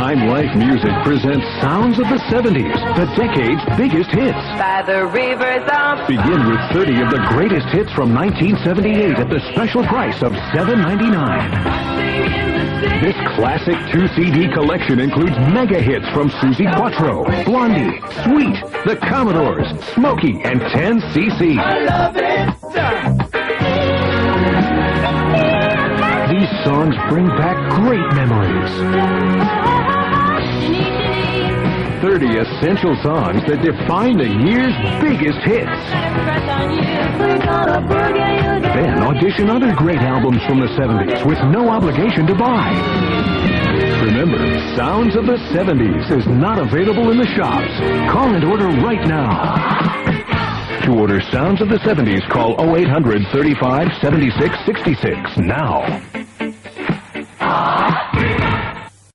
TimeLife Music presents Sounds of the 70s, the decade's biggest hits. By the rivers of... Begin with 30 of the greatest hits from 1978 at the special price of $7.99. This classic 2-CD collection includes mega hits from Susie Quattro, Blondie, Sweet, The Commodores, Smokey, and 10cc. I love it. These songs bring back great memories. 30 essential songs that define the year's biggest hits. Then audition other great albums from the 70s with no obligation to buy. Remember, Sounds of the 70s is not available in the shops. Call and order right now. To order Sounds of the 70s, call 0800-35-76-66 now.